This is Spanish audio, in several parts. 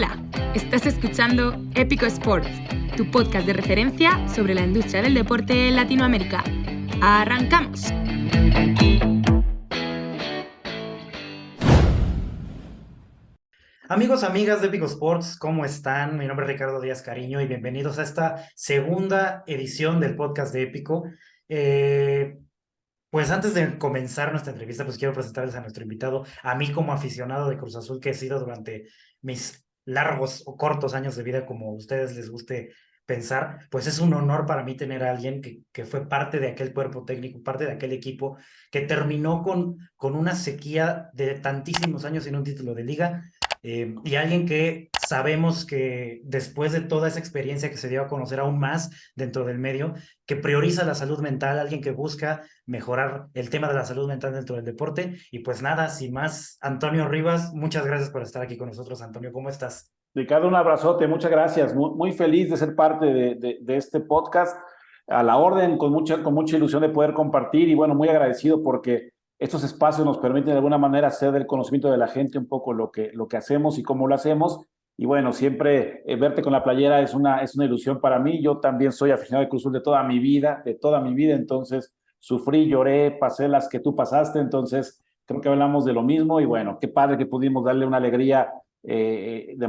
Hola, estás escuchando Épico Sports, tu podcast de referencia sobre la industria del deporte en Latinoamérica. ¡Arrancamos! Amigos, amigas de Épico Sports, ¿cómo están? Mi nombre es Ricardo Díaz Cariño y bienvenidos a esta segunda edición del podcast de Épico. Pues antes de comenzar nuestra entrevista, pues quiero presentarles a nuestro invitado, a mí como aficionado de Cruz Azul que he sido durante mis largos o cortos años de vida, como a ustedes les guste pensar, pues es un honor para mí tener a alguien que fue parte de aquel cuerpo técnico, parte de aquel equipo que terminó con una sequía de tantísimos años sin un título de liga, y alguien que sabemos que después de toda esa experiencia que se dio a conocer aún más dentro del medio, que prioriza la salud mental, alguien que busca mejorar el tema de la salud mental dentro del deporte. Y pues nada, sin más, Antonio Rivas, muchas gracias por estar aquí con nosotros. Antonio, ¿cómo estás? Ricardo, un abrazote, muchas gracias. Muy feliz de ser parte de este podcast. A la orden, con mucha ilusión de poder compartir y bueno, muy agradecido porque estos espacios nos permiten de alguna manera hacer del conocimiento de la gente un poco lo que hacemos y cómo lo hacemos. Y bueno, siempre verte con la playera es una ilusión para mí. Yo también soy aficionado de Cruz Azul de toda mi vida, entonces sufrí, lloré, pasé las que tú pasaste, entonces creo que hablamos de lo mismo y bueno, qué padre que pudimos darle una alegría de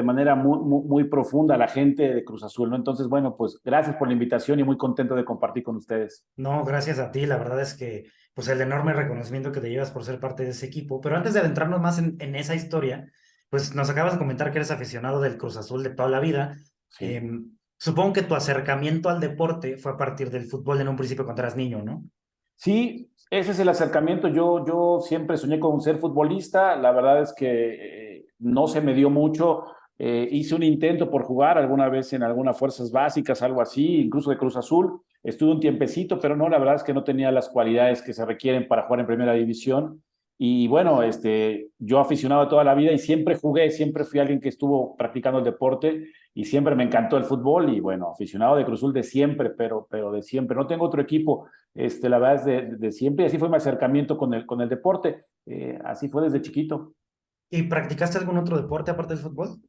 manera muy profunda a la gente de Cruz Azul, ¿no? Entonces, bueno, pues gracias por la invitación y muy contento de compartir con ustedes. No, gracias a ti. La verdad es que, pues, el enorme reconocimiento que te llevas por ser parte de ese equipo. Pero antes de adentrarnos más en esa historia, pues nos acabas de comentar que eres aficionado del Cruz Azul de toda la vida. Sí. Supongo que tu acercamiento al deporte fue a partir del fútbol en un principio cuando eras niño, ¿no? Sí, ese es el acercamiento. Yo siempre soñé con ser futbolista. La verdad es que no se me dio mucho. Hice un intento por jugar alguna vez en algunas fuerzas básicas, algo así, incluso de Cruz Azul. Estuve un tiempecito, pero no, la verdad es que no tenía las cualidades que se requieren para jugar en primera división. Y bueno, yo aficionado de toda la vida y siempre jugué, siempre fui alguien que estuvo practicando el deporte y siempre me encantó el fútbol y bueno, aficionado de Cruz Azul de siempre, pero de siempre. No tengo otro equipo. La verdad es de siempre y así fue mi acercamiento con el deporte. Así fue desde chiquito. ¿Y practicaste algún otro deporte aparte del fútbol?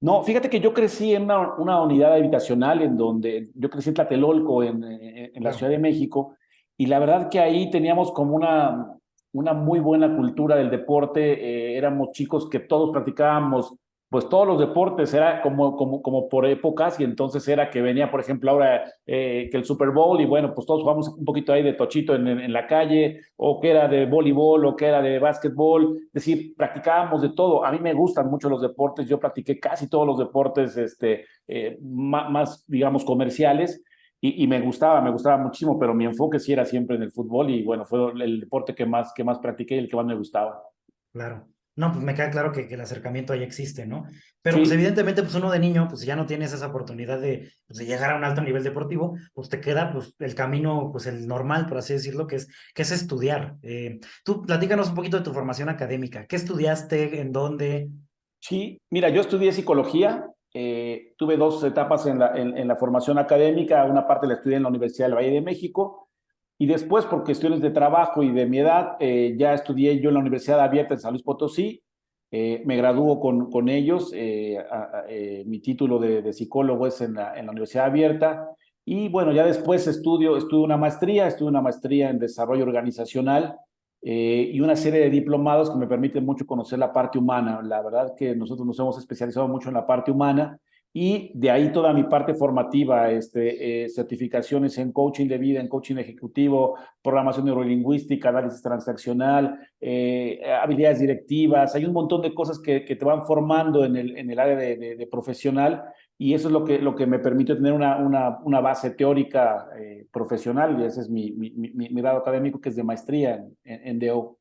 No, fíjate que yo crecí en una unidad habitacional en donde yo crecí en Tlatelolco, en la Claro. Ciudad de México, y la verdad que ahí teníamos como una muy buena cultura del deporte. Éramos chicos que todos practicábamos, pues todos los deportes, era como por épocas, y entonces era que venía, por ejemplo, ahora que el Super Bowl, y bueno, pues todos jugamos un poquito ahí de tochito en la calle, o que era de voleibol, o que era de básquetbol, es decir, practicábamos de todo. A mí me gustan mucho los deportes, yo practiqué casi todos los deportes más, digamos, comerciales, y me gustaba muchísimo, pero mi enfoque sí era siempre en el fútbol, y bueno, fue el deporte que más practiqué y el que más me gustaba. Claro. No, pues me queda claro que el acercamiento ahí existe, ¿no? Pero pues Sí. evidentemente pues uno de niño, pues si ya no tienes esa oportunidad pues, de llegar a un alto nivel deportivo, pues te queda pues el camino, pues el normal, por así decirlo, que es estudiar. Tú platícanos un poquito de tu formación académica. ¿Qué estudiaste? ¿En dónde? Sí, mira, yo estudié psicología, tuve dos etapas en la formación académica, una parte la estudié en la Universidad del Valle de México y después por cuestiones de trabajo y de mi edad, ya estudié yo en la Universidad Abierta en San Luis Potosí. Me graduó con ellos, mi título de psicólogo es en la Universidad Abierta y bueno, ya después estudio una maestría en desarrollo organizacional, y una serie de diplomados que me permiten mucho conocer la parte humana. La verdad que nosotros nos hemos especializado mucho en la parte humana y de ahí toda mi parte formativa, certificaciones en coaching de vida, en coaching ejecutivo, programación neurolingüística, análisis transaccional, habilidades directivas. Hay un montón de cosas que te van formando en el área de profesional y eso es lo que me permite tener una base teórica profesional, y ese es mi grado académico, que es de maestría en DO.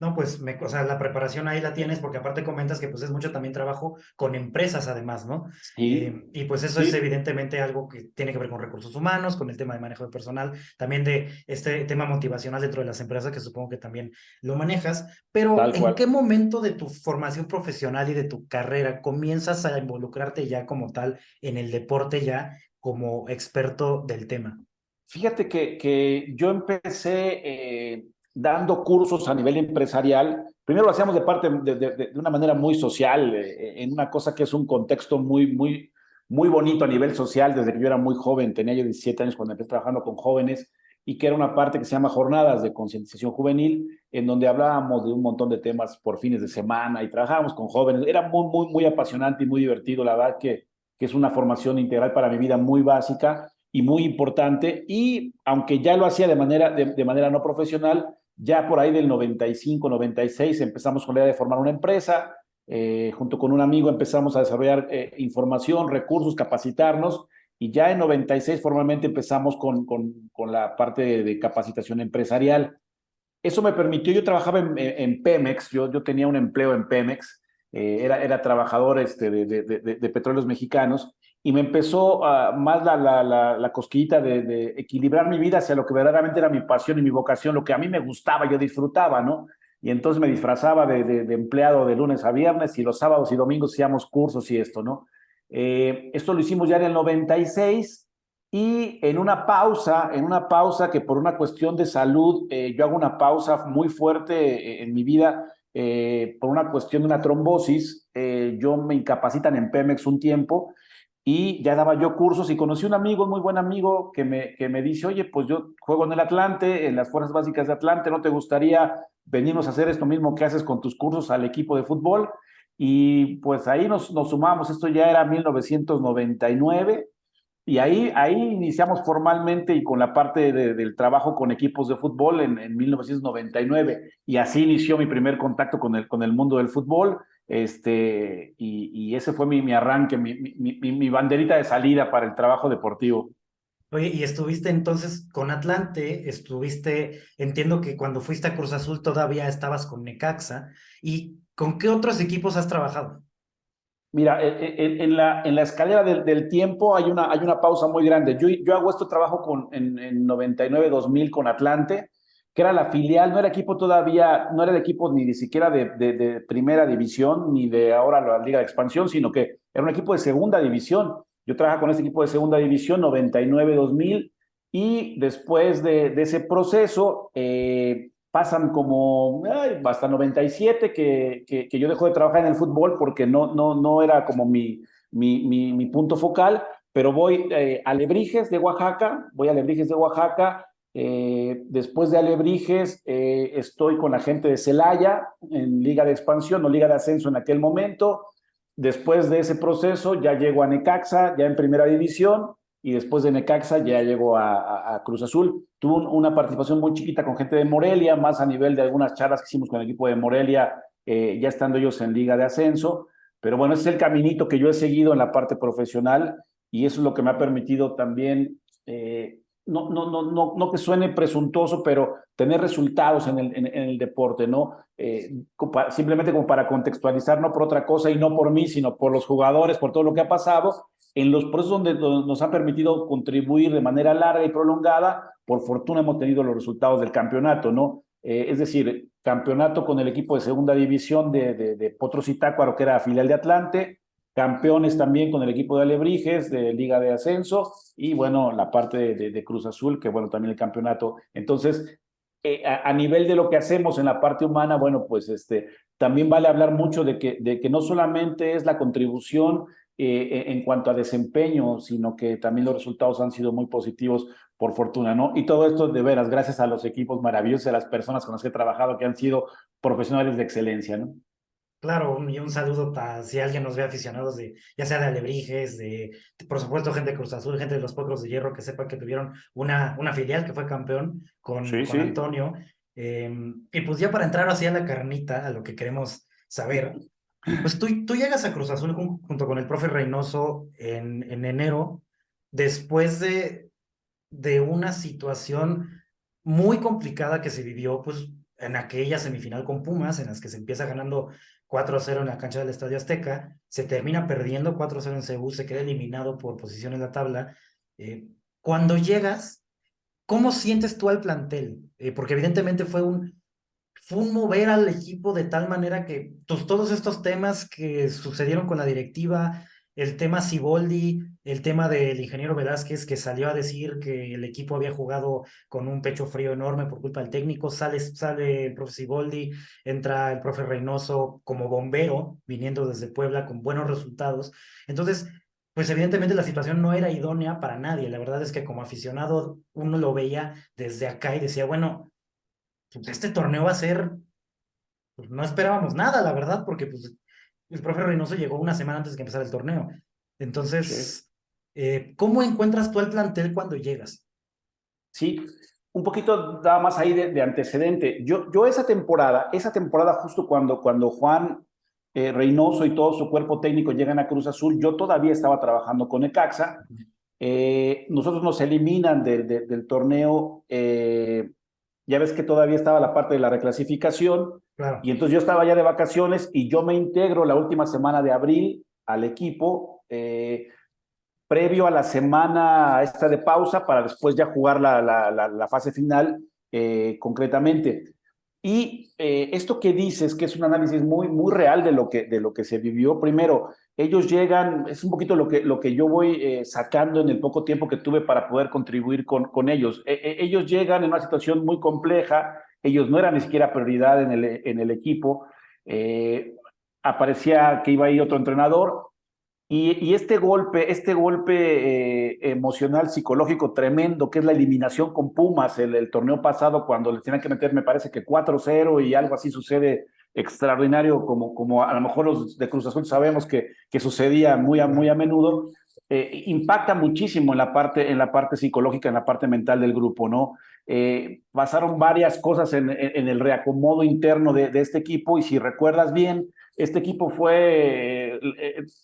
No, pues, o sea, la preparación ahí la tienes porque aparte comentas que pues es mucho también trabajo con empresas además, ¿no? Sí, Y pues eso es sí, evidentemente algo que tiene que ver con recursos humanos, con el tema de manejo de personal, también de este tema motivacional dentro de las empresas que supongo que también lo manejas, pero tal ¿en cual. qué momento de tu formación profesional y de tu carrera comienzas a involucrarte ya como tal en el deporte ya como experto del tema? Fíjate que yo empecé dando cursos a nivel empresarial. Primero lo hacíamos de una manera muy social, en una cosa que es un contexto muy bonito a nivel social. Desde que yo era muy joven, tenía yo 17 años cuando empecé trabajando con jóvenes, y que era una parte que se llama Jornadas de Concientización Juvenil, en donde hablábamos de un montón de temas por fines de semana y trabajábamos con jóvenes. Era muy apasionante y muy divertido. La verdad que es una formación integral para mi vida muy básica y muy importante. Y aunque ya lo hacía de manera no profesional, ya por ahí del 95, 96 empezamos con la idea de formar una empresa. Junto con un amigo empezamos a desarrollar información, recursos, capacitarnos, y ya en 96 formalmente empezamos con la parte de capacitación empresarial. Eso me permitió, yo trabajaba en Pemex, yo tenía un empleo en Pemex, era trabajador de petróleos mexicanos, y me empezó más la cosquillita de equilibrar mi vida hacia lo que verdaderamente era mi pasión y mi vocación, lo que a mí me gustaba, yo disfrutaba, ¿no? Y entonces me disfrazaba de empleado de lunes a viernes, y los sábados y domingos hacíamos cursos y esto, ¿no? Esto lo hicimos ya en el 96, y en una pausa que por una cuestión de salud, yo hago una pausa muy fuerte en mi vida, por una cuestión de una trombosis. Yo me incapacitan en Pemex un tiempo, y ya daba yo cursos, y conocí un amigo, un muy buen amigo, que me dice: oye, pues yo juego en el Atlante, en las Fuerzas Básicas de Atlante, ¿no te gustaría venirnos a hacer esto mismo que haces con tus cursos al equipo de fútbol? Y pues ahí nos sumamos. Esto ya era 1999, y ahí iniciamos formalmente y con la parte del trabajo con equipos de fútbol en 1999. Y así inició mi primer contacto con el mundo del fútbol. Y ese fue mi arranque, mi banderita de salida para el trabajo deportivo. Oye, y estuviste entonces con Atlante, entiendo que cuando fuiste a Cruz Azul todavía estabas con Necaxa, ¿y con qué otros equipos has trabajado? Mira, en la escalera del tiempo hay una pausa muy grande. Yo hago este trabajo en 99-2000 con Atlante, que era la filial. No era equipo todavía, no era el equipo ni siquiera de primera división, ni de ahora la Liga de Expansión, sino que era un equipo de segunda división. Yo trabajaba con ese equipo de segunda división 99-2000, y después de ese proceso, pasan como hasta 97, que yo dejo de trabajar en el fútbol porque no era como mi punto focal. Pero voy a Alebrijes de Oaxaca, después de Alebrijes, estoy con la gente de Celaya en Liga de Expansión o Liga de Ascenso en aquel momento. Después de ese proceso ya llego a Necaxa, ya en primera división, y después de Necaxa ya llego a Cruz Azul. Tuve una participación muy chiquita con gente de Morelia, más a nivel de algunas charlas que hicimos con el equipo de Morelia, ya estando ellos en Liga de Ascenso. Pero bueno, ese es el caminito que yo he seguido en la parte profesional, y eso es lo que me ha permitido también, no que suene presuntuoso, pero tener resultados en el deporte, ¿no? Simplemente como para contextualizar, no por otra cosa y no por mí, sino por los jugadores, por todo lo que ha pasado en los procesos donde nos han permitido contribuir de manera larga y prolongada. Por fortuna hemos tenido los resultados del campeonato, ¿no? Es decir, campeonato con el equipo de segunda división de Potros y Tácuaro, que era filial de Atlante, campeones también con el equipo de Alebrijes, de Liga de Ascenso, y bueno, la parte de Cruz Azul, que bueno, también el campeonato. Entonces, a nivel de lo que hacemos en la parte humana, bueno, pues también vale hablar mucho de que no solamente es la contribución en cuanto a desempeño, sino que también los resultados han sido muy positivos, por fortuna, ¿no? Y todo esto, de veras, gracias a los equipos maravillosos, a las personas con las que he trabajado, que han sido profesionales de excelencia, ¿no? Claro, y un saludo para si alguien nos ve aficionados ya sea de Alebrijes, por supuesto, gente de Cruz Azul, gente de los Potros de Hierro, que sepa que tuvieron una filial que fue campeón con, Sí, con sí. Antonio. Y pues ya para entrar así a la carnita, a lo que queremos saber, pues tú llegas a Cruz Azul junto con el profe Reynoso en enero, después de una situación muy complicada que se vivió, pues, en aquella semifinal con Pumas, en las que se empieza ganando 4-0 en la cancha del Estadio Azteca, se termina perdiendo 4-0 en Ceú, se queda eliminado por posición en la tabla. Cuando llegas, ¿cómo sientes tú al plantel? Porque evidentemente fue un mover al equipo de tal manera que todos estos temas que sucedieron con la directiva, el tema Siboldi, el tema del ingeniero Velázquez que salió a decir que el equipo había jugado con un pecho frío enorme por culpa del técnico, sale el profe Siboldi, entra el profe Reynoso como bombero, viniendo desde Puebla con buenos resultados. Entonces, pues evidentemente la situación no era idónea para nadie. La verdad es que como aficionado uno lo veía desde acá y decía, bueno, pues este torneo va a ser, pues no esperábamos nada, la verdad, porque pues el profe Reynoso llegó una semana antes de que empezara el torneo. Sí. Entonces, ¿cómo encuentras tú el plantel cuando llegas? Sí, un poquito nada más ahí de antecedente. Yo esa temporada justo cuando Juan Reynoso y todo su cuerpo técnico llegan a Cruz Azul, yo todavía estaba trabajando con Necaxa. Nosotros nos eliminan del torneo. Ya ves que todavía estaba la parte de la reclasificación. Claro, Y entonces yo estaba ya de vacaciones y yo me integro la última semana de abril al equipo. Previo a la semana esta de pausa para después ya jugar la fase final concretamente. Y esto que dices, que es un análisis muy real de lo que se vivió, primero, ellos llegan, es un poquito lo que yo voy sacando en el poco tiempo que tuve para poder contribuir con ellos. Ellos llegan en una situación muy compleja, ellos no eran ni siquiera prioridad en el equipo, aparecía que iba ahí otro entrenador, y este golpe emocional, psicológico tremendo, que es la eliminación con Pumas el torneo pasado, cuando les tenían que meter, me parece que 4-0 y algo así sucede extraordinario, como a lo mejor los de Cruz Azul sabemos que sucedía muy a menudo, impacta muchísimo en la parte psicológica, en la parte mental del grupo, ¿no? Pasaron varias cosas en el reacomodo interno de este equipo, y si recuerdas bien, este equipo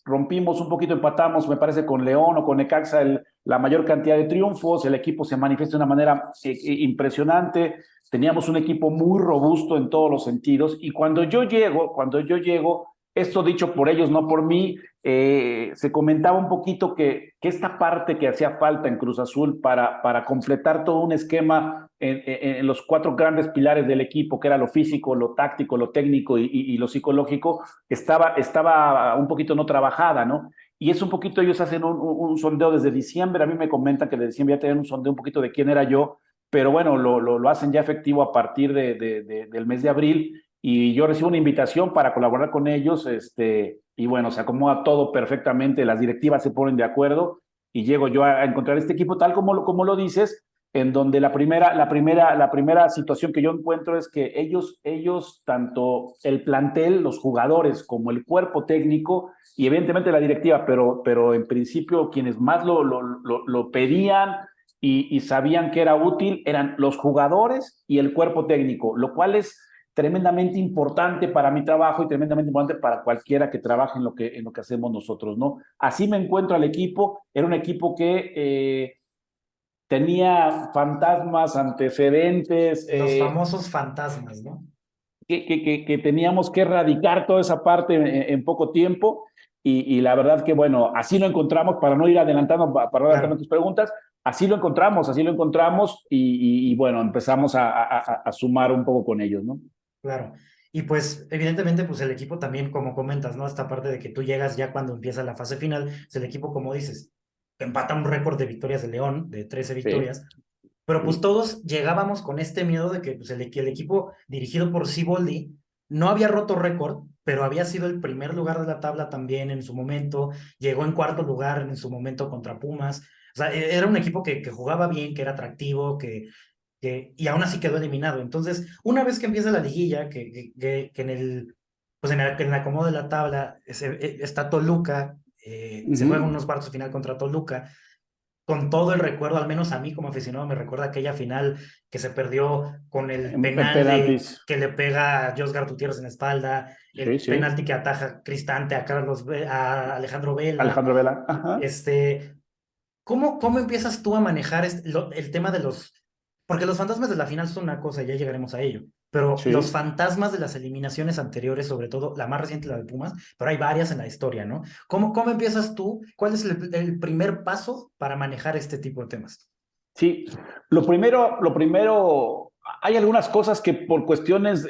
rompimos un poquito, empatamos, me parece, con León o con Necaxa la mayor cantidad de triunfos, el equipo se manifiesta de una manera impresionante, teníamos un equipo muy robusto en todos los sentidos, y cuando yo llego, esto dicho por ellos, no por mí, se comentaba un poquito que esta parte que hacía falta en Cruz Azul para completar todo un esquema en los 4 grandes pilares del equipo, que era lo físico, lo táctico, lo técnico y lo psicológico, estaba un poquito no trabajada, ¿no? Y es un poquito, ellos hacen un sondeo desde diciembre, a mí me comentan que desde diciembre ya tenían un sondeo un poquito de quién era yo, pero bueno, lo hacen ya efectivo a partir del mes de abril, y yo recibo una invitación para colaborar con ellos, y bueno, se acomoda todo perfectamente, las directivas se ponen de acuerdo, y llego yo a encontrar este equipo tal como lo dices, en donde la primera situación que yo encuentro es que ellos, tanto el plantel, los jugadores, como el cuerpo técnico, y evidentemente la directiva, pero en principio quienes más lo pedían y sabían que era útil eran los jugadores y el cuerpo técnico, lo cual es tremendamente importante para mi trabajo y tremendamente importante para cualquiera que trabaje en lo que hacemos nosotros, ¿no? Así me encuentro al equipo. Era un equipo que tenía fantasmas, antecedentes, los famosos fantasmas, ¿no? que teníamos que erradicar toda esa parte en poco tiempo, y la verdad que, bueno, así lo encontramos, para no ir adelantando, para no adelantar tus preguntas, así lo encontramos, y bueno, empezamos a sumar un poco con ellos, ¿no? Claro. Y pues, evidentemente, pues el equipo también, como comentas, ¿no? Esta parte de que tú llegas ya cuando empieza la fase final, pues el equipo, como dices, empata un récord de victorias de León, de 13 Sí, victorias, pero pues sí. todos llegábamos con este miedo de que pues, el equipo dirigido por Siboldi no había roto récord, pero había sido el primer lugar de la tabla también en su momento, llegó en cuarto lugar en su momento contra Pumas, o sea, era un equipo que jugaba bien, que era atractivo, y aún así quedó eliminado. Entonces, una vez que empieza la liguilla, que pues en el acomodo de la tabla está Toluca, se juegan unos cuartos de final contra Toluca, con todo el recuerdo, al menos a mí como aficionado, me recuerda aquella final que se perdió con el En penal penaltis. que le pega a Josgar Gutiérrez en la espalda, Sí, el sí. penalti que ataja Cristante a Alejandro Vela. Alejandro Vela. Ajá. ¿Cómo empiezas tú a manejar el tema de los... Porque los fantasmas de la final son una cosa, ya llegaremos a ello, pero los Sí. fantasmas de las eliminaciones anteriores, sobre todo la más reciente, la de Pumas, pero hay varias en la historia, ¿no? ¿Cómo empiezas tú? ¿Cuál es el primer paso para manejar este tipo de temas? Sí, lo primero, hay algunas cosas que por cuestiones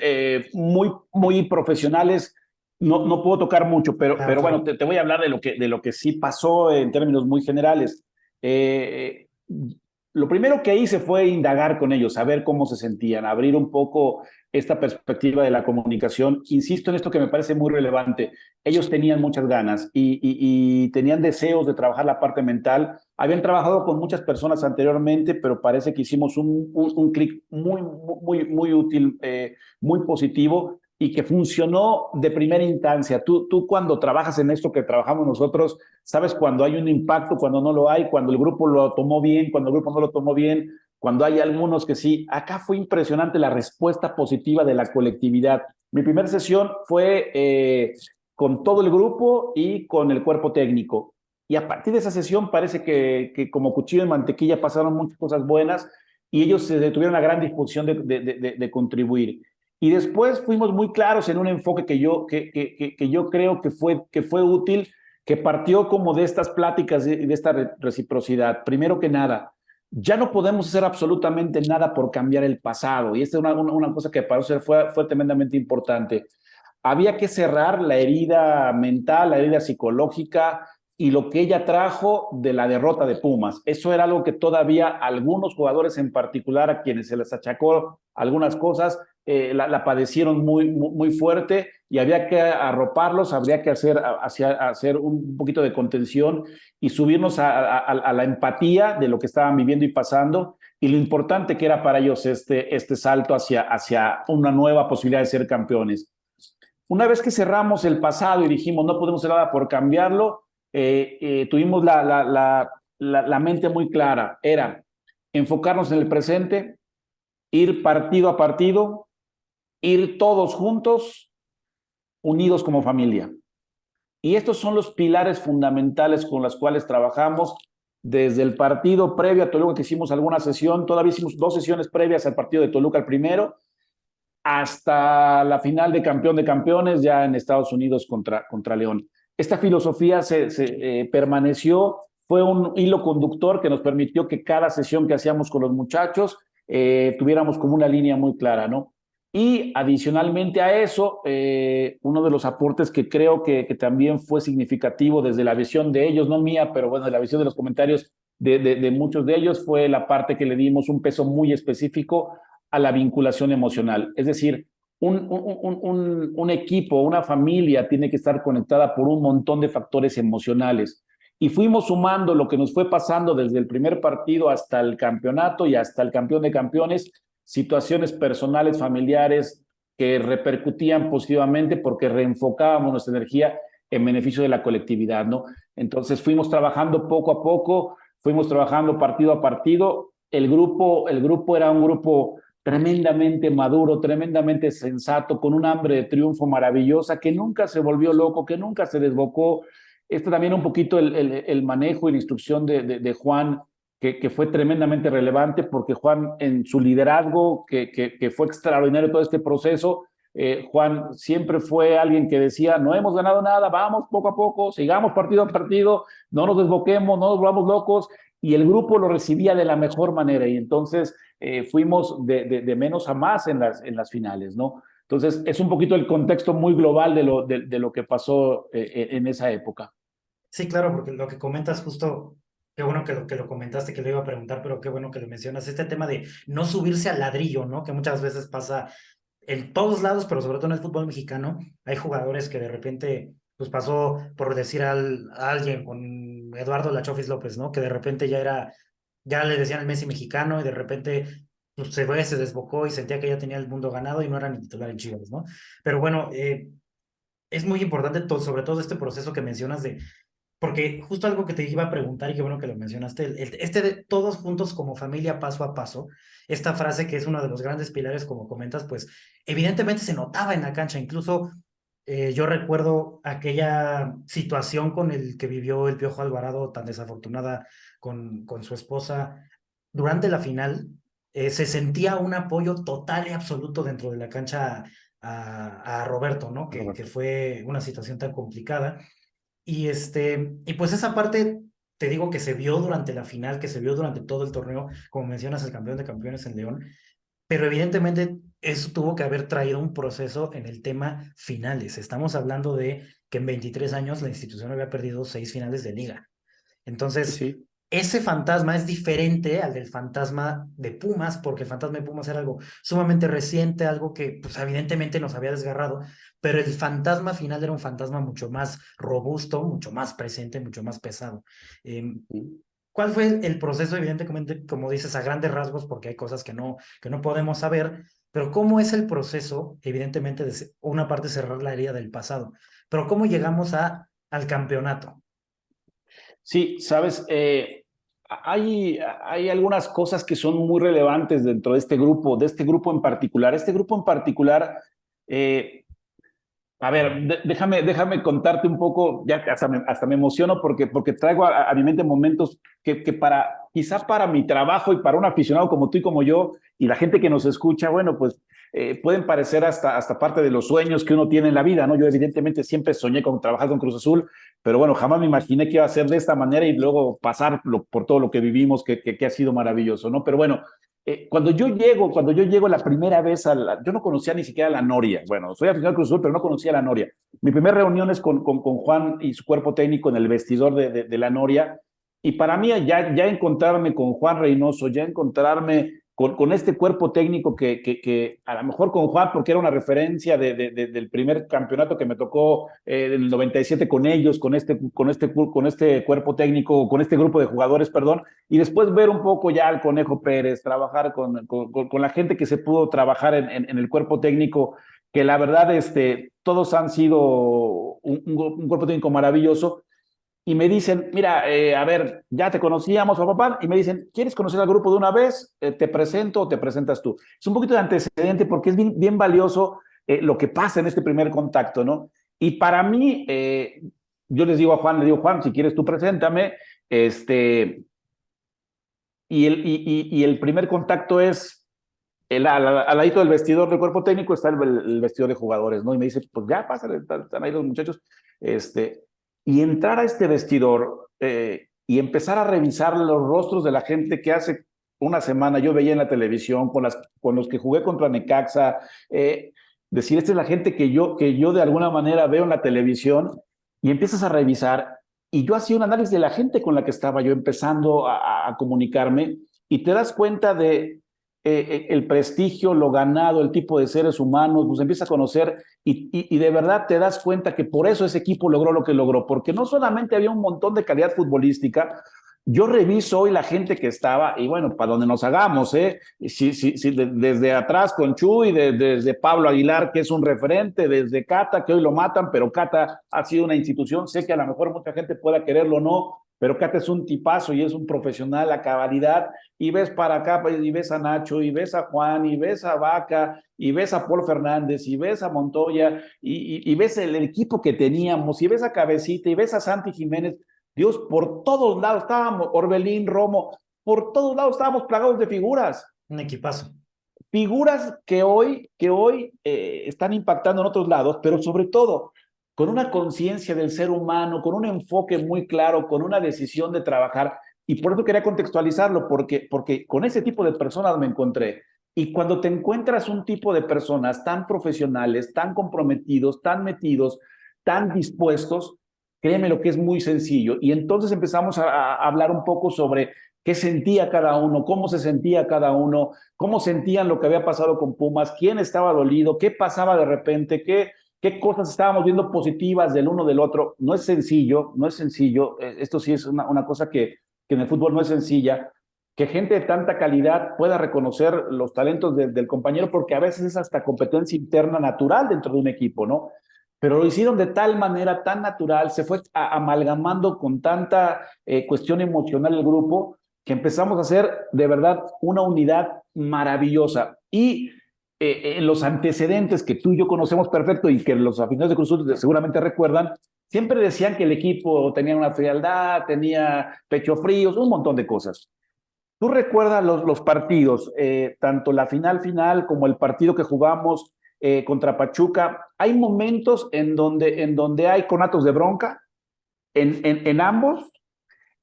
muy profesionales no puedo tocar mucho, Claro, pero bueno, claro. te voy a hablar de lo que sí pasó en términos muy generales. Eh, lo primero que hice fue indagar con ellos, saber cómo se sentían, abrir un poco esta perspectiva de la comunicación. Insisto en esto que me parece muy relevante. Ellos tenían muchas ganas y tenían deseos de trabajar la parte mental. Habían trabajado con muchas personas anteriormente, pero parece que hicimos un clic muy útil, muy positivo y que funcionó de primera instancia. Tú cuando trabajas en esto que trabajamos nosotros, sabes cuando hay un impacto, cuando no lo hay, cuando el grupo lo tomó bien, cuando el grupo no lo tomó bien, cuando hay algunos que sí. Acá fue impresionante la respuesta positiva de la colectividad. Mi primera sesión fue con todo el grupo y con el cuerpo técnico. Y a partir de esa sesión parece que como cuchillo de mantequilla pasaron muchas cosas buenas y ellos se tuvieron la gran disposición de contribuir. Y después fuimos muy claros en un enfoque que yo creo que fue útil, que partió como de estas pláticas y de esta reciprocidad. Primero que nada, ya no podemos hacer absolutamente nada por cambiar el pasado. Y esta es una cosa que para nosotros fue tremendamente importante. Había que cerrar la herida mental, la herida psicológica y lo que ella trajo de la derrota de Pumas. Eso era algo que todavía algunos jugadores en particular, a quienes se les achacó algunas cosas, la padecieron muy fuerte y había que arroparlos, habría que hacer un poquito de contención y subirnos a la empatía de lo que estaban viviendo y pasando y lo importante que era para ellos este salto hacia una nueva posibilidad de ser campeones. Una vez que cerramos el pasado y dijimos no podemos hacer nada por cambiarlo, tuvimos la mente muy clara. Era enfocarnos en el presente, ir partido a partido, ir todos juntos, unidos como familia. Y estos son los pilares fundamentales con los cuales trabajamos desde el partido previo a Toluca, que hicimos alguna sesión, todavía hicimos 2 sesiones previas al partido de Toluca, el primero, hasta la final de campeón de campeones ya en Estados Unidos contra León. Esta filosofía permaneció, fue un hilo conductor que nos permitió que cada sesión que hacíamos con los muchachos tuviéramos como una línea muy clara, ¿no? Y adicionalmente a eso, uno de los aportes que creo que también fue significativo desde la visión de ellos, no mía, pero bueno, de la visión de los comentarios de muchos de ellos, fue la parte que le dimos un peso muy específico a la vinculación emocional. Es decir, un equipo, una familia tiene que estar conectada por un montón de factores emocionales. Y fuimos sumando lo que nos fue pasando desde el primer partido hasta el campeonato y hasta el campeón de campeones, situaciones personales, familiares que repercutían positivamente porque reenfocábamos nuestra energía en beneficio de la colectividad, ¿no? Entonces fuimos trabajando poco a poco, fuimos trabajando partido a partido. El grupo era un grupo tremendamente maduro, tremendamente sensato, con un hambre de triunfo maravillosa, que nunca se volvió loco, que nunca se desbocó. Esto también un poquito el manejo y la instrucción de Juan, que fue tremendamente relevante, porque Juan en su liderazgo, que fue extraordinario todo este proceso, Juan siempre fue alguien que decía, no hemos ganado nada, vamos poco a poco, sigamos partido a partido, no nos desboquemos, no nos volvamos locos, y el grupo lo recibía de la mejor manera, y entonces fuimos de menos a más en las finales, ¿no? Entonces, es un poquito el contexto muy global de lo que pasó en esa época. Sí, claro, porque lo que comentas justo, qué bueno que lo comentaste, que lo iba a preguntar, pero qué bueno que lo mencionas, este tema de no subirse al ladrillo, ¿no? Que muchas veces pasa en todos lados, pero sobre todo en el fútbol mexicano, hay jugadores que de repente, pues pasó por decir a alguien con Eduardo Lachofis López, ¿no? Que de repente ya le decían el Messi mexicano y de repente pues, se desbocó y sentía que ya tenía el mundo ganado y no era ni titular en Chivas, ¿no? Pero bueno, es muy importante sobre todo este proceso que mencionas porque justo algo que te iba a preguntar y qué bueno que lo mencionaste, este de todos juntos como familia paso a paso, esta frase que es uno de los grandes pilares, como comentas, pues evidentemente se notaba en la cancha, incluso yo recuerdo aquella situación con el que vivió el Piojo Alvarado tan desafortunada con su esposa durante la final, se sentía un apoyo total y absoluto dentro de la cancha a Roberto, ¿no? Que Roberto. fue una situación tan complicada. Y pues esa parte, te digo que se vio durante la final, que se vio durante todo el torneo, como mencionas, el campeón de campeones en León, pero evidentemente eso tuvo que haber traído un proceso en el tema finales. Estamos hablando de que en 23 años la institución había perdido 6 finales de liga. Entonces, Sí. ese fantasma es diferente al del fantasma de Pumas, porque el fantasma de Pumas era algo sumamente reciente, algo que pues evidentemente nos había desgarrado, pero el fantasma final era un fantasma mucho más robusto, mucho más presente, mucho más pesado. ¿Cuál fue el proceso? Evidentemente, como dices, a grandes rasgos, porque hay cosas que no podemos saber, pero ¿cómo es el proceso? Evidentemente, de una parte cerrar la herida del pasado, pero ¿cómo llegamos al campeonato? Sí, sabes, hay algunas cosas que son muy relevantes dentro de este grupo en particular. Este grupo en particular, eh, a ver, déjame contarte un poco, ya hasta me emociono porque traigo a mi mente momentos que quizá para mi trabajo y para un aficionado como tú y como yo, y la gente que nos escucha, bueno, pues pueden parecer hasta parte de los sueños que uno tiene en la vida, ¿no? Yo evidentemente siempre soñé con trabajar con Cruz Azul, pero bueno, jamás me imaginé que iba a ser de esta manera y luego pasar por todo lo que vivimos, que ha sido maravilloso, ¿no? Pero bueno, cuando yo llego la primera vez, yo no conocía ni siquiera la Noria. Bueno, soy aficionado al Cruz Azul, pero no conocía la Noria. Mi primera reunión es con Juan y su cuerpo técnico en el vestidor de la Noria. Y para mí, ya encontrarme con Juan Reynoso, ya encontrarme con este cuerpo técnico que a lo mejor con Juan, porque era una referencia del primer campeonato que me tocó en el 97 con ellos, con este cuerpo técnico, con este grupo de jugadores, perdón, y después ver un poco ya al Conejo Pérez, trabajar con la gente que se pudo trabajar en el cuerpo técnico, que la verdad todos han sido un cuerpo técnico maravilloso, y me dicen, mira, a ver, ya te conocíamos, papá, y me dicen, ¿quieres conocer al grupo de una vez? ¿Te presento o te presentas tú? Es un poquito de antecedente porque es bien valioso lo que pasa en este primer contacto, ¿no? Y para mí, yo les digo a Juan, le digo, Juan, si quieres tú preséntame, y el primer contacto es al ladito del vestidor del cuerpo técnico está el vestidor de jugadores, ¿no? Y me dice, pues ya, pásale, están ahí los muchachos. Y entrar a este vestidor y empezar a revisar los rostros de la gente que hace una semana yo veía en la televisión, con los que jugué contra Necaxa, decir, esta es la gente que yo de alguna manera veo en la televisión, y empiezas a revisar, y yo hacía un análisis de la gente con la que estaba yo empezando a comunicarme, y te das cuenta de el prestigio, lo ganado, el tipo de seres humanos, pues empieza a conocer y de verdad te das cuenta que por eso ese equipo logró lo que logró, porque no solamente había un montón de calidad futbolística. Yo reviso hoy la gente que estaba, y bueno, para donde nos hagamos, desde atrás con Chuy, desde Pablo Aguilar, que es un referente, desde Cata, que hoy lo matan, pero Cata ha sido una institución, sé que a lo mejor mucha gente pueda quererlo o no, pero Cata es un tipazo y es un profesional a cabalidad, y ves para acá, y ves a Nacho, y ves a Juan, y ves a Vaca, y ves a Paul Fernández, y ves a Montoya, y ves el equipo que teníamos, y ves a Cabecita, y ves a Santi Jiménez. Dios, por todos lados estábamos, Orbelín, Romo, por todos lados estábamos plagados de figuras. Un equipazo. Figuras que hoy están impactando en otros lados, pero sobre todo con una conciencia del ser humano, con un enfoque muy claro, con una decisión de trabajar. Y por eso quería contextualizarlo, porque con ese tipo de personas me encontré. Y cuando te encuentras un tipo de personas tan profesionales, tan comprometidos, tan metidos, tan dispuestos, créeme lo que es muy sencillo. Y entonces empezamos a hablar un poco sobre qué sentía cada uno, cómo se sentía cada uno, cómo sentían lo que había pasado con Pumas, quién estaba dolido, qué pasaba de repente, qué cosas estábamos viendo positivas del uno del otro. No es sencillo, no es sencillo. Esto sí es una cosa que en el fútbol no es sencilla, que gente de tanta calidad pueda reconocer los talentos del compañero, porque a veces es hasta competencia interna natural dentro de un equipo, ¿no? Pero lo hicieron de tal manera, tan natural, se fue amalgamando con tanta cuestión emocional el grupo, que empezamos a hacer de verdad una unidad maravillosa. Y en los antecedentes que tú y yo conocemos perfecto y que los aficionados de Cruz Azul seguramente recuerdan, siempre decían que el equipo tenía una frialdad, tenía pecho fríos, un montón de cosas. Tú recuerdas los partidos, tanto la final como el partido que jugamos contra Pachuca. Hay momentos en donde hay conatos de bronca, en ambos,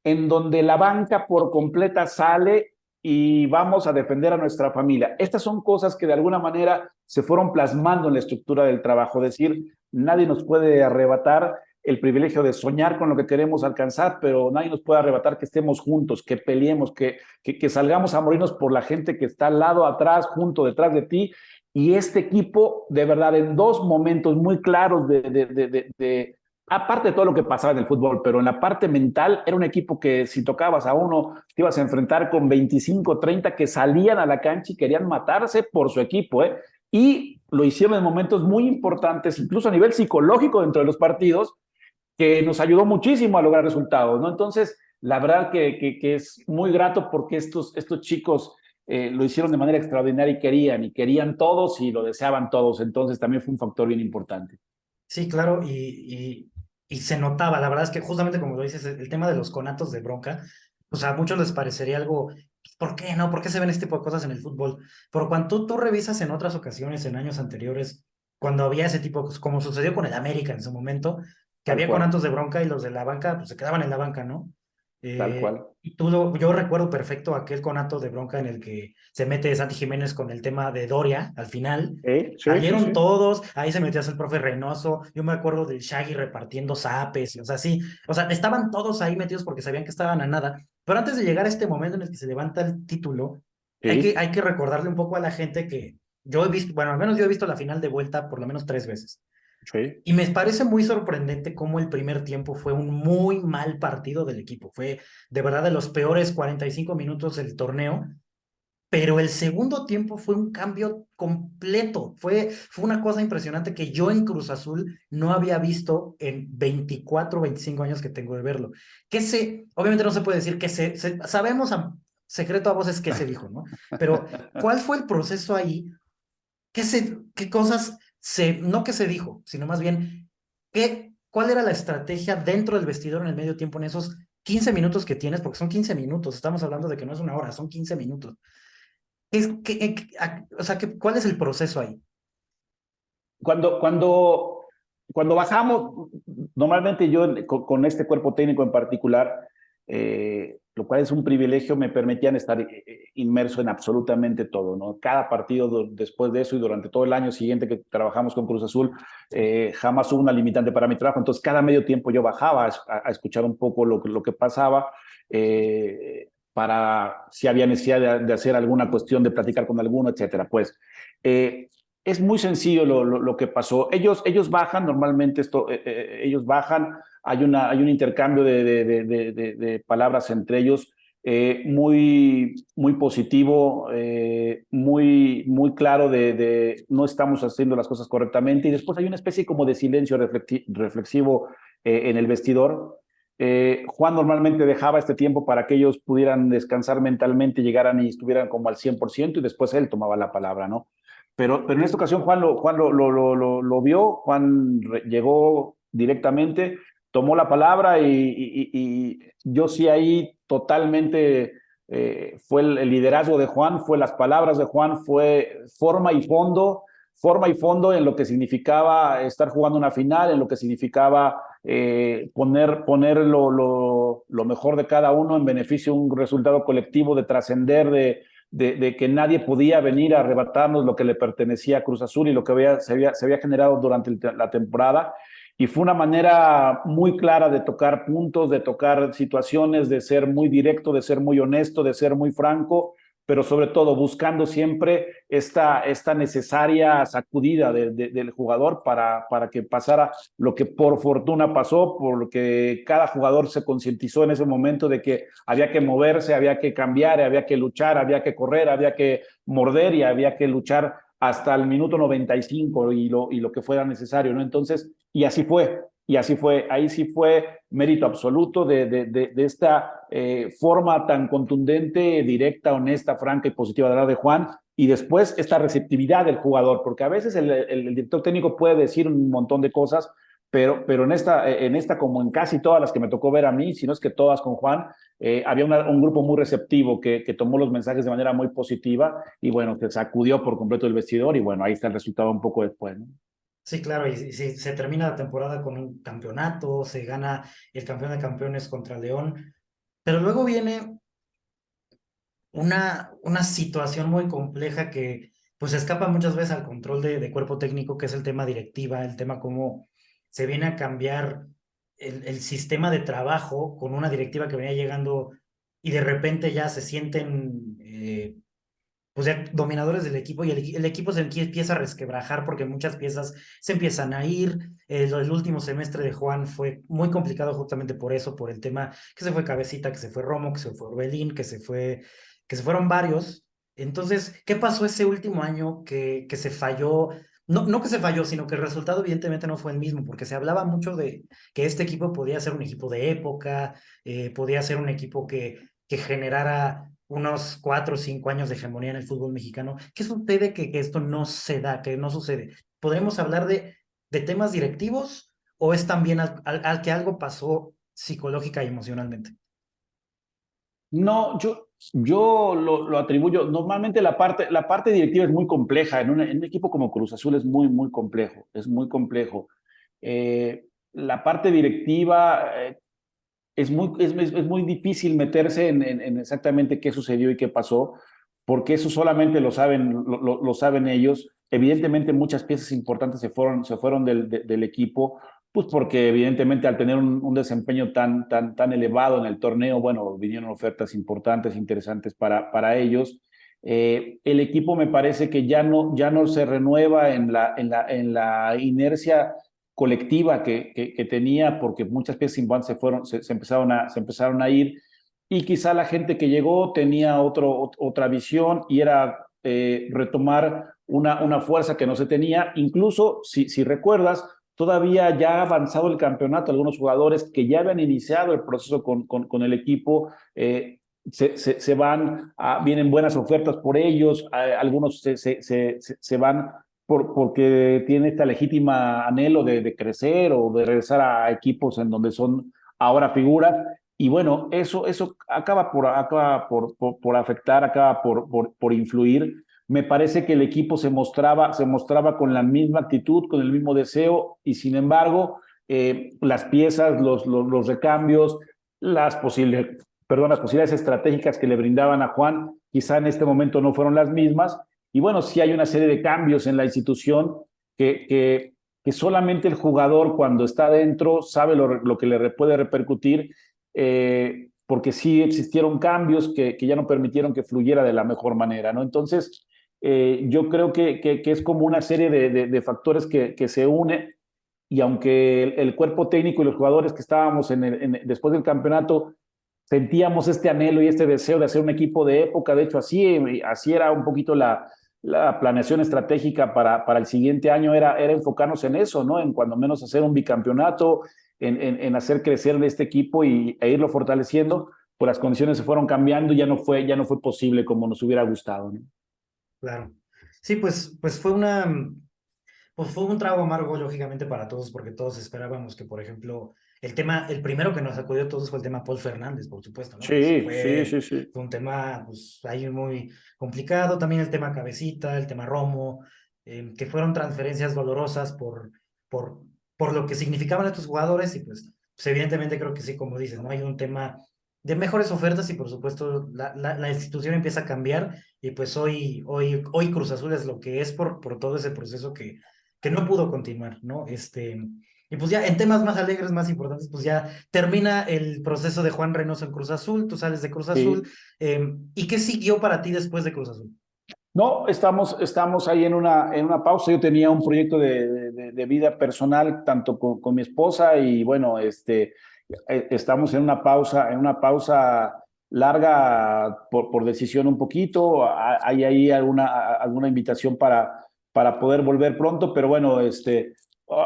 en donde la banca por completa sale y vamos a defender a nuestra familia. Estas son cosas que de alguna manera se fueron plasmando en la estructura del trabajo, es decir, nadie nos puede arrebatar el privilegio de soñar con lo que queremos alcanzar, pero nadie nos puede arrebatar que estemos juntos, que peleemos, que salgamos a morirnos por la gente que está al lado, atrás, junto, detrás de ti. Y este equipo, de verdad, en dos momentos muy claros aparte de todo lo que pasaba en el fútbol, pero en la parte mental, era un equipo que si tocabas a uno, te ibas a enfrentar con 25, 30 que salían a la cancha y querían matarse por su equipo, ¿eh? Y lo hicieron en momentos muy importantes, incluso a nivel psicológico dentro de los partidos, que nos ayudó muchísimo a lograr resultados, ¿no? Entonces, la verdad que es muy grato porque estos chicos lo hicieron de manera extraordinaria y querían todos y lo deseaban todos. Entonces, también fue un factor bien importante. Sí, claro, y se notaba, la verdad es que justamente como lo dices, el tema de los conatos de bronca, o sea, a muchos les parecería algo, ¿por qué no? ¿Por qué se ven este tipo de cosas en el fútbol? Pero cuando tú revisas en otras ocasiones, en años anteriores, cuando había ese tipo, como sucedió con el América en su momento, que Tal había cual, conatos de bronca y los de la banca, pues se quedaban en la banca, ¿no? tal cual. Y yo recuerdo perfecto aquel conato de bronca en el que se mete Santi Jiménez con el tema de Doria al final. Sí, sí, Salieron sí. todos, ahí se metió el profe Reynoso, yo me acuerdo del Shaggy repartiendo zapes, o sea, sí, o sea, estaban todos ahí metidos porque sabían que estaban a nada, pero antes de llegar a este momento en el que se levanta el título, Sí, hay que recordarle un poco a la gente que yo he visto, bueno, al menos yo he visto la final de vuelta por lo menos 3 veces, sí. y me parece muy sorprendente cómo el primer tiempo fue un muy mal partido del equipo, fue de verdad de los peores 45 minutos del torneo, pero el segundo tiempo fue un cambio completo. Fue una cosa impresionante que yo en Cruz Azul no había visto en 24, 25 años que tengo de verlo. Obviamente no se puede decir sabemos secreto a voces qué se dijo, ¿no? Pero, ¿cuál fue el proceso ahí? ¿Qué cosas no que se dijo, sino más bien, cuál era la estrategia dentro del vestidor en el medio tiempo en esos 15 minutos que tienes? Porque son 15 minutos, estamos hablando de que no es una hora, son 15 minutos. O sea, ¿cuál es el proceso ahí? Cuando, cuando, cuando bajamos, normalmente yo con este cuerpo técnico en particular, lo cual es un privilegio, me permitían estar inmerso en absolutamente todo, ¿no? Cada partido después de eso y durante todo el año siguiente que trabajamos con Cruz Azul, jamás hubo una limitante para mi trabajo, entonces cada medio tiempo yo bajaba a escuchar un poco lo que pasaba, para si había necesidad de hacer alguna cuestión, de platicar con alguno, etcétera. Pues es muy sencillo lo que pasó. Ellos bajan, normalmente ellos bajan, hay un intercambio de palabras entre ellos, muy, muy positivo, muy claro no estamos haciendo las cosas correctamente, y después hay una especie como de silencio reflexivo en el vestidor. Juan normalmente dejaba este tiempo para que ellos pudieran descansar mentalmente, llegaran y estuvieran como al 100%, y después él tomaba la palabra, ¿no? Pero en esta ocasión Juan lo vio, Juan llegó directamente, tomó la palabra y yo sí ahí totalmente, fue el liderazgo de Juan, fue las palabras de Juan, fue forma y fondo en lo que significaba estar jugando una final, en lo que significaba poner lo mejor de cada uno en beneficio de un resultado colectivo, de trascender, de que nadie podía venir a arrebatarnos lo que le pertenecía a Cruz Azul y lo que se había generado durante la temporada. Y fue una manera muy clara de tocar puntos, de tocar situaciones, de ser muy directo, de ser muy honesto, de ser muy franco, pero sobre todo buscando siempre esta necesaria sacudida del jugador para que pasara lo que por fortuna pasó, porque cada jugador se concientizó en ese momento de que había que moverse, había que cambiar, había que luchar, había que correr, había que morder y había que luchar hasta el minuto 95 y lo que fuera necesario, ¿no? Entonces, y así fue, ahí sí fue mérito absoluto de esta forma tan contundente, directa, honesta, franca y positiva de hablar de Juan, y después esta receptividad del jugador, porque a veces el director técnico puede decir un montón de cosas, pero en esta, como en casi todas las que me tocó ver a mí, si no es que todas con Juan, había un grupo muy receptivo que tomó los mensajes de manera muy positiva y bueno, que sacudió por completo el vestidor y bueno, ahí está el resultado un poco después, ¿no? Sí, claro, y si se termina la temporada con un campeonato, se gana el campeón de campeones contra León, pero luego viene una situación muy compleja que pues escapa muchas veces al control de cuerpo técnico, que es el tema directiva, el tema cómo se viene a cambiar el sistema de trabajo con una directiva que venía llegando y de repente ya se sienten pues ya dominadores del equipo y el equipo se empieza a resquebrajar porque muchas piezas se empiezan a ir. El último semestre de Juan fue muy complicado justamente por eso, por el tema que se fue Cabecita, que se fue Romo, que se fue Orbelín, que se fueron varios. Entonces, ¿qué pasó ese último año que se falló? No, no que se falló, sino que el resultado evidentemente no fue el mismo, porque se hablaba mucho de que este equipo podía ser un equipo de época, podía ser un equipo que generara unos 4 o 5 años de hegemonía en el fútbol mexicano. ¿Qué sucede que esto no se da, que no sucede? ¿Podremos hablar de temas directivos o es también al que algo pasó psicológica y emocionalmente? No, yo lo atribuyo. Normalmente la parte directiva es muy compleja. En un equipo como Cruz Azul es muy, muy complejo. Es muy complejo. La parte directiva es muy difícil meterse en exactamente qué sucedió y qué pasó, porque eso solamente lo saben ellos. Evidentemente, muchas piezas importantes se fueron del equipo, pues porque evidentemente al tener un desempeño tan elevado en el torneo, bueno, vinieron ofertas importantes, interesantes para ellos. El equipo me parece que ya no se renueva en la inercia colectiva que tenía, porque muchas piezas importantes se empezaron a ir, y quizá la gente que llegó tenía otra visión y era retomar una fuerza que no se tenía. Incluso, si recuerdas, todavía ya avanzado el campeonato, algunos jugadores que ya habían iniciado el proceso con el equipo, se van, vienen buenas ofertas por ellos, algunos se van porque tiene esta legítima anhelo de crecer o de regresar a equipos en donde son ahora figuras. Y bueno, eso acaba por afectar, acaba por influir. Me parece que el equipo se mostraba con la misma actitud, con el mismo deseo, y sin embargo, las piezas, los recambios, las posibilidades estratégicas que le brindaban a Juan, quizá en este momento no fueron las mismas. Y bueno, sí hay una serie de cambios en la institución que solamente el jugador cuando está dentro sabe lo que le puede repercutir, porque sí existieron cambios que ya no permitieron que fluyera de la mejor manera, ¿no? Entonces, yo creo que es como una serie de factores que se unen, y aunque el cuerpo técnico y los jugadores que estábamos después del campeonato sentíamos este anhelo y este deseo de hacer un equipo de época. De hecho, así era un poquito la planeación estratégica para el siguiente año, era enfocarnos en eso, ¿no? En cuando menos hacer un bicampeonato, en hacer crecer este equipo e irlo fortaleciendo. Pues las condiciones se fueron cambiando y ya no fue posible como nos hubiera gustado, ¿no? Claro. Sí, pues pues fue un trago amargo, lógicamente, para todos, porque todos esperábamos que, por ejemplo, el primero que nos sacudió a todos fue el tema Paul Fernández, por supuesto, ¿no? Que Sí, sí, sí, sí. fue un tema, pues, ahí muy complicado. También el tema Cabecita, el tema Romo, que fueron transferencias dolorosas por, por lo que significaban estos jugadores, y pues evidentemente creo que sí, como dices, ¿no? Hay un tema de mejores ofertas y, por supuesto, la institución empieza a cambiar, y pues hoy Cruz Azul es lo que es por todo ese proceso que no pudo continuar, ¿no? Y pues ya en temas más alegres, más importantes, pues ya termina el proceso de Juan Reynoso en Cruz Azul, tú sales de Cruz Azul, Sí. ¿y qué siguió para ti después de Cruz Azul? No, estamos ahí en una pausa. Yo tenía un proyecto de vida personal, tanto con mi esposa, y bueno, estamos en una pausa larga por decisión un poquito. Hay ahí alguna invitación para poder volver pronto, pero bueno,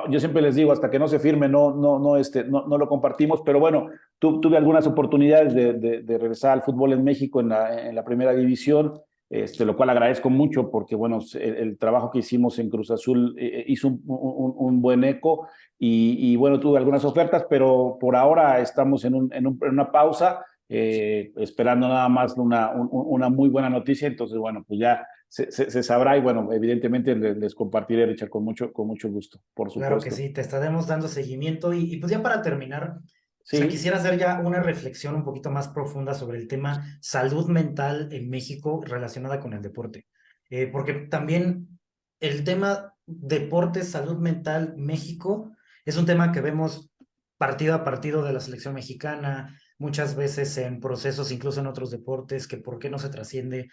yo siempre les digo, hasta que no se firme, no lo compartimos, pero bueno, tuve algunas oportunidades de regresar al fútbol en México en la primera división, lo cual agradezco mucho porque, bueno, el trabajo que hicimos en Cruz Azul hizo un buen eco, y bueno, tuve algunas ofertas, pero por ahora estamos en una pausa, esperando nada más una muy buena noticia. Entonces, bueno, pues ya se sabrá, y bueno, evidentemente les compartiré, Richard, con mucho gusto, por Claro que supuesto. sí, te estaremos dando seguimiento, y pues ya para terminar, O sea, Sí. quisiera hacer ya una reflexión un poquito más profunda sobre el tema salud mental en México relacionada con el deporte. Porque también el tema deporte, salud mental, México, es un tema que vemos partido a partido de la selección mexicana, muchas veces en procesos, incluso en otros deportes, que por qué no se trasciende.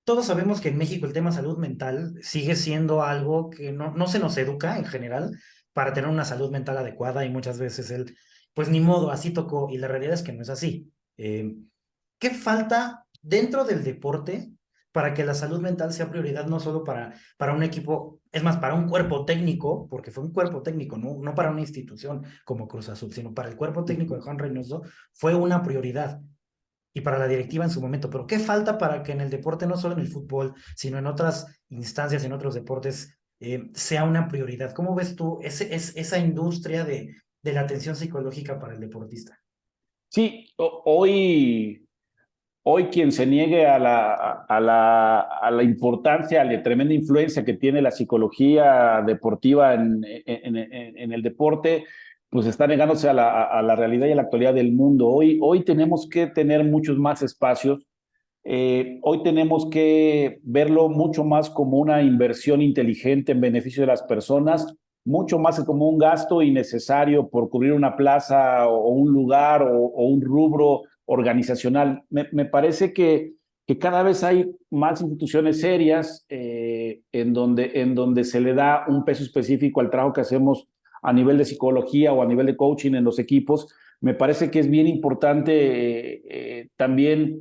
Todos sabemos que en México el tema salud mental sigue siendo algo que no se nos educa en general para tener una salud mental adecuada y muchas veces pues ni modo, así tocó y la realidad es que no es así. ¿Qué falta dentro del deporte para que la salud mental sea prioridad no solo para un equipo, es más, para un cuerpo técnico, porque fue un cuerpo técnico, no para una institución como Cruz Azul, sino para el cuerpo técnico de Juan Reynoso, fue una prioridad y para la directiva en su momento, pero ¿qué falta para que en el deporte, no solo en el fútbol, sino en otras instancias, en otros deportes, sea una prioridad? ¿Cómo ves tú esa industria de la atención psicológica para el deportista? Sí, hoy quien se niegue a la importancia, a la tremenda influencia que tiene la psicología deportiva en el deporte, pues está negándose a la realidad y a la actualidad del mundo. Hoy tenemos que tener muchos más espacios. Hoy tenemos que verlo mucho más como una inversión inteligente en beneficio de las personas, mucho más que como un gasto innecesario por cubrir una plaza o un lugar o un rubro organizacional. Me parece que cada vez hay más instituciones serias en donde se le da un peso específico al trabajo que hacemos a nivel de psicología o a nivel de coaching en los equipos. Me parece que es bien importante también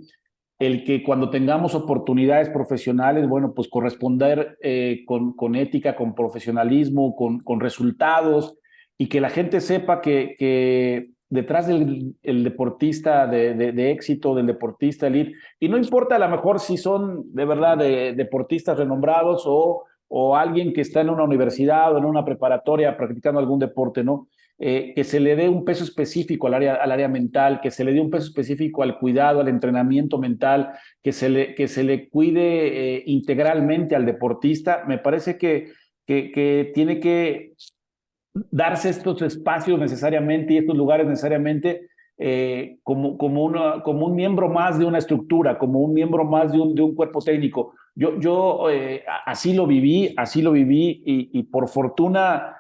el que cuando tengamos oportunidades profesionales, bueno, pues corresponder con ética, con profesionalismo, con resultados, y que la gente sepa que detrás del el deportista de éxito, del deportista elite, y no importa a lo mejor si son de verdad deportistas renombrados o alguien que está en una universidad o en una preparatoria practicando algún deporte, ¿no? Que se le dé un peso específico al área mental, que se le dé un peso específico al cuidado, al entrenamiento mental, que se le cuide integralmente al deportista. Me parece que tiene que darse estos espacios necesariamente y estos lugares necesariamente como un miembro más de una estructura, como un miembro más de un cuerpo técnico. Yo así lo viví y por fortuna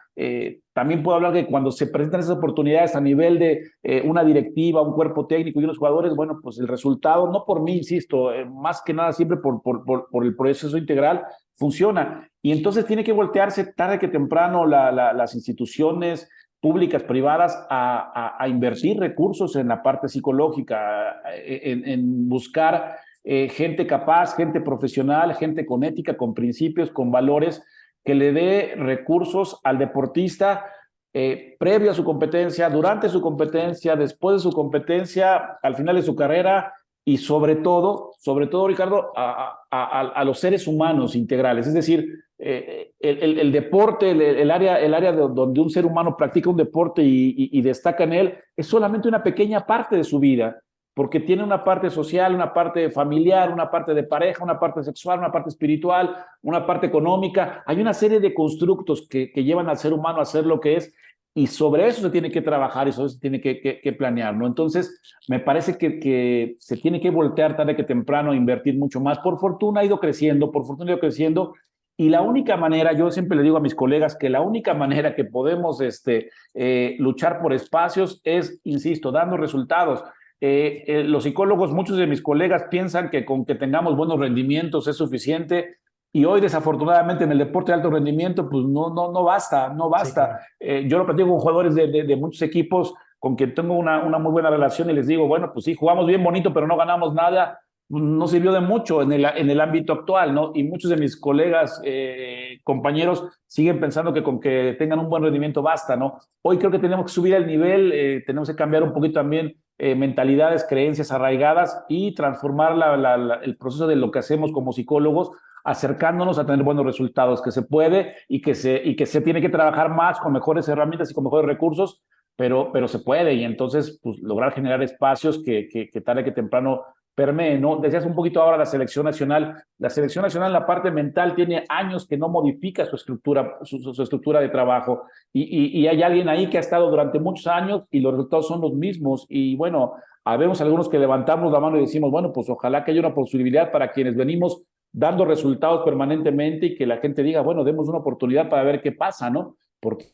también puedo hablar que cuando se presentan esas oportunidades a nivel de una directiva, un cuerpo técnico y unos jugadores, bueno, pues el resultado, no por mí, insisto, más que nada siempre por el proceso integral, funciona. Y entonces tiene que voltearse tarde que temprano las instituciones públicas, privadas, a invertir recursos en la parte psicológica, en buscar gente capaz, gente profesional, gente con ética, con principios, con valores, que le dé recursos al deportista previo a su competencia, durante su competencia, después de su competencia, al final de su carrera y sobre todo, Ricardo, a los seres humanos integrales. Es decir, el deporte, el área donde un ser humano practica un deporte y destaca en él, es solamente una pequeña parte de su vida, porque tiene una parte social, una parte familiar, una parte de pareja, una parte sexual, una parte espiritual, una parte económica. Hay una serie de constructos que llevan al ser humano a ser lo que es, y sobre eso se tiene que trabajar y sobre eso se tiene que planear, ¿no? Entonces, me parece que se tiene que voltear tarde que temprano a invertir mucho más. Por fortuna ha ido creciendo, y la única manera, yo siempre le digo a mis colegas que la única manera que podemos luchar por espacios es, insisto, dando resultados. Los psicólogos, muchos de mis colegas piensan que con que tengamos buenos rendimientos es suficiente, y hoy desafortunadamente en el deporte de alto rendimiento pues no basta. Sí, claro. Yo lo platico con jugadores de muchos equipos con quien tengo una muy buena relación y les digo, bueno, pues sí, jugamos bien bonito, pero no ganamos nada. No sirvió de mucho en el ámbito actual, ¿no? Y muchos de mis colegas, compañeros, siguen pensando que con que tengan un buen rendimiento basta, ¿no? Hoy creo que tenemos que subir el nivel, tenemos que cambiar un poquito también mentalidades, creencias arraigadas y transformar el proceso de lo que hacemos como psicólogos, acercándonos a tener buenos resultados, que se puede y que se tiene que trabajar más con mejores herramientas y con mejores recursos, pero se puede, y entonces pues, lograr generar espacios que tarde que temprano permee, ¿no? Decías un poquito ahora la selección nacional. La selección nacional, la parte mental, tiene años que no modifica su estructura, su estructura de trabajo. Y hay alguien ahí que ha estado durante muchos años y los resultados son los mismos. Y bueno, habemos algunos que levantamos la mano y decimos, bueno, pues ojalá que haya una posibilidad para quienes venimos dando resultados permanentemente y que la gente diga, bueno, demos una oportunidad para ver qué pasa, ¿no? Porque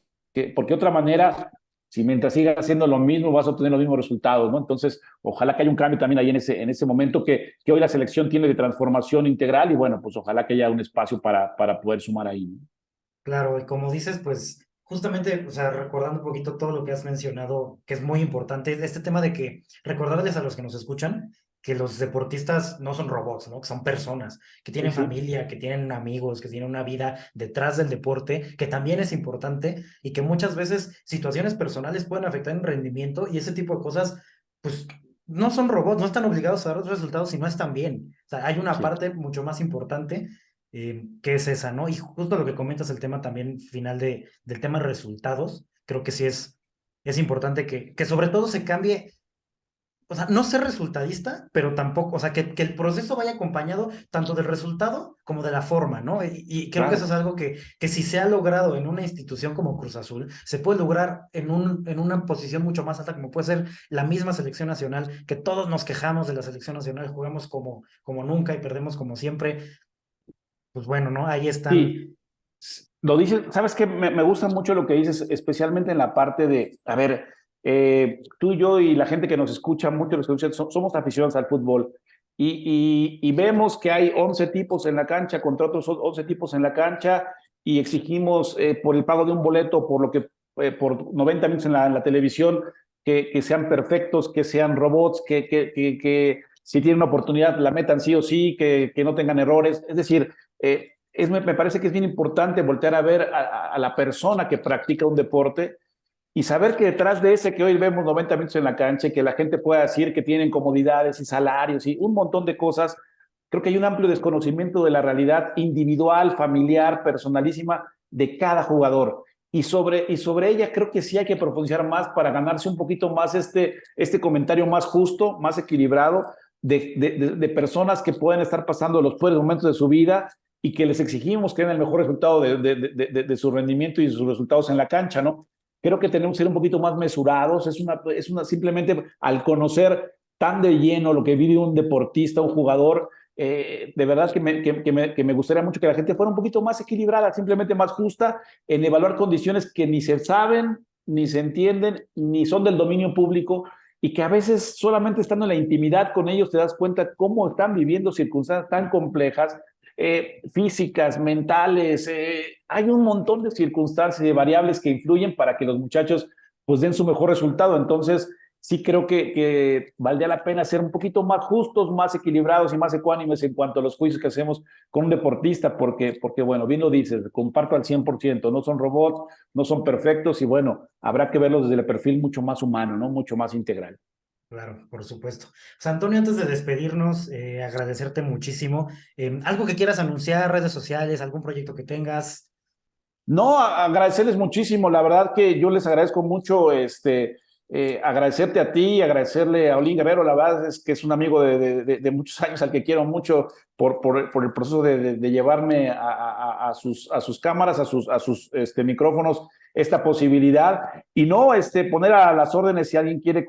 otra manera, si mientras sigas haciendo lo mismo, vas a obtener los mismos resultados, ¿no? Entonces, ojalá que haya un cambio también ahí en ese momento que hoy la selección tiene de transformación integral y bueno, pues ojalá que haya un espacio para poder sumar ahí, ¿no? Claro, y como dices, pues justamente, o sea, recordando un poquito todo lo que has mencionado, que es muy importante, este tema de que recordarles a los que nos escuchan que los deportistas no son robots, ¿no? Que son personas, que Sí, tienen sí. familia, que tienen amigos, que tienen una vida detrás del deporte, que también es importante y que muchas veces situaciones personales pueden afectar el rendimiento y ese tipo de cosas, pues no son robots, no están obligados a dar los resultados si no están bien. O sea, hay una Sí. parte mucho más importante que es esa, ¿no? Y justo lo que comentas, el tema también final del tema de resultados, creo que sí es importante que sobre todo se cambie, o sea, no ser resultadista, pero tampoco, o sea, que el proceso vaya acompañado tanto del resultado como de la forma, ¿no? Y creo que eso es Claro. algo que si se ha logrado en una institución como Cruz Azul, se puede lograr en una posición mucho más alta, como puede ser la misma selección nacional, que todos nos quejamos de la selección nacional, jugamos como nunca y perdemos como siempre. Pues bueno, ¿no? Ahí están. Sí, lo dices, sabes que me gusta mucho lo que dices, especialmente en la parte de, a ver, tú y yo y la gente que nos escucha, mucho los que nos escuchan, somos aficionados al fútbol y vemos que hay 11 tipos en la cancha contra otros 11 tipos en la cancha y exigimos por el pago de un boleto, por lo que por 90 minutos en la televisión, que sean perfectos, que sean robots, que si tienen una oportunidad la metan sí o sí, que no tengan errores. Es decir, me parece que es bien importante voltear a ver a la persona que practica un deporte y saber que detrás de ese que hoy vemos 90 minutos en la cancha y que la gente pueda decir que tienen comodidades y salarios y un montón de cosas, creo que hay un amplio desconocimiento de la realidad individual, familiar, personalísima de cada jugador. Y sobre ella creo que sí hay que profundizar más para ganarse un poquito más este comentario más justo, más equilibrado, de personas que pueden estar pasando los peores momentos de su vida y que les exigimos que den el mejor resultado de su rendimiento y de sus resultados en la cancha, ¿no? Creo que tenemos que ser un poquito más mesurados, simplemente al conocer tan de lleno lo que vive un deportista, un jugador, de verdad que me gustaría mucho que la gente fuera un poquito más equilibrada, simplemente más justa en evaluar condiciones que ni se saben, ni se entienden, ni son del dominio público y que a veces solamente estando en la intimidad con ellos te das cuenta cómo están viviendo circunstancias tan complejas, físicas, mentales. Hay un montón de circunstancias y de variables que influyen para que los muchachos pues den su mejor resultado. Entonces, sí creo que valdría la pena ser un poquito más justos, más equilibrados y más ecuánimes en cuanto a los juicios que hacemos con un deportista, porque bueno, bien lo dices, comparto al 100%, no son robots, no son perfectos y bueno, habrá que verlos desde el perfil mucho más humano, ¿no? Mucho más integral. Claro, por supuesto. Pues Antonio, antes de despedirnos, agradecerte muchísimo. ¿Algo que quieras anunciar, redes sociales, algún proyecto que tengas? No, agradecerles muchísimo. La verdad que yo les agradezco mucho, agradecerte a ti, agradecerle a Olín Guerrero. La verdad es que es un amigo de muchos años al que quiero mucho por el proceso de llevarme a sus cámaras, a sus micrófonos, esta posibilidad. Y no, poner a las órdenes si alguien quiere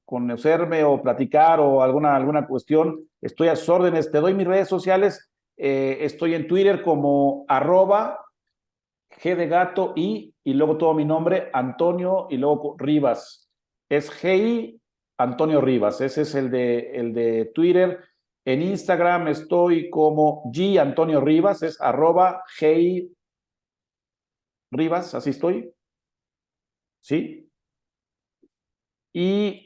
conocerme o platicar o alguna cuestión. Estoy a sus órdenes. Te doy mis redes sociales. Estoy en Twitter como @G de gato y luego todo mi nombre, Antonio, y luego Rivas. Es GI Antonio Rivas. Ese es el de Twitter. En Instagram estoy como G Antonio Rivas, es @GI Rivas, así estoy. ¿Sí? Y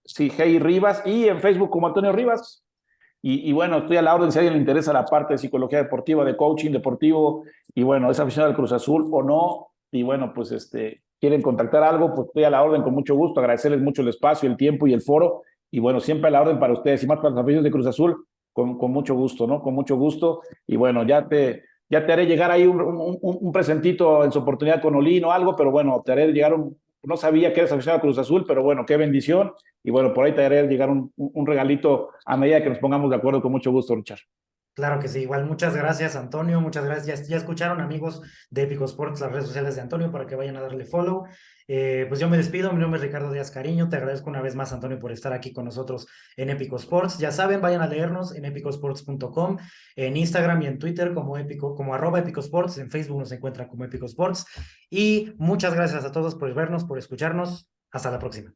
sí, GI Rivas. Y en Facebook como Antonio Rivas. Y bueno, estoy a la orden si a alguien le interesa la parte de psicología deportiva, de coaching deportivo, y bueno, es aficionado al Cruz Azul o no, y bueno, pues quieren contactar algo, pues estoy a la orden con mucho gusto, agradecerles mucho el espacio, el tiempo y el foro, y bueno, siempre a la orden para ustedes, y más para los aficionados de Cruz Azul, con mucho gusto, ¿no? Con mucho gusto, y bueno, ya te haré llegar ahí un presentito en su oportunidad con Olín o algo, pero bueno, te haré llegar no sabía que eres aficionado a Cruz Azul, pero bueno, qué bendición. Y bueno, por ahí te haré llegar un regalito a medida que nos pongamos de acuerdo, con mucho gusto, Richard. Claro que sí, igual muchas gracias Antonio, muchas gracias. Ya escucharon amigos de Épico Sports las redes sociales de Antonio para que vayan a darle follow. Pues yo me despido, mi nombre es Ricardo Díaz Cariño, te agradezco una vez más Antonio por estar aquí con nosotros en Épico Sports. Ya saben, vayan a leernos en epicosports.com, en Instagram y en Twitter como @Épico Sports, en Facebook nos encuentra como Épico Sports. Y muchas gracias a todos por vernos, por escucharnos. Hasta la próxima.